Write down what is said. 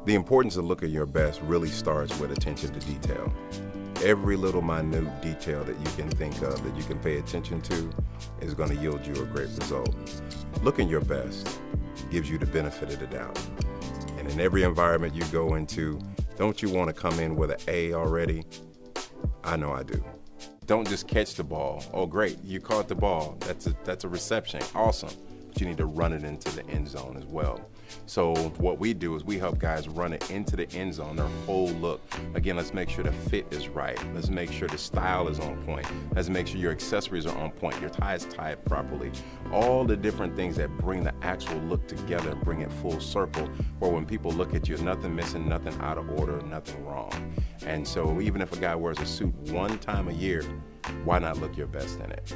The importance of looking your best really starts with attention to detail. Every little minute detail that you can think of, that you can pay attention to, is going to yield you a great result. Looking your best gives you the benefit of the doubt. And in every environment you go into, don't you want to come in with an A already? I know I do. Don't just catch the ball. Oh, great, you caught the ball. That's a reception, awesome. But you need to run it into the end zone as well. So what we do is we help guys run it into the end zone, their whole look. Again, let's make sure the fit is right. Let's make sure the style is on point. Let's make sure your accessories are on point, your tie is tied properly. All the different things that bring the actual look together, bring it full circle, where when people look at you, nothing missing, nothing out of order, nothing wrong. And so even if a guy wears a suit one time a year, why not look your best in it?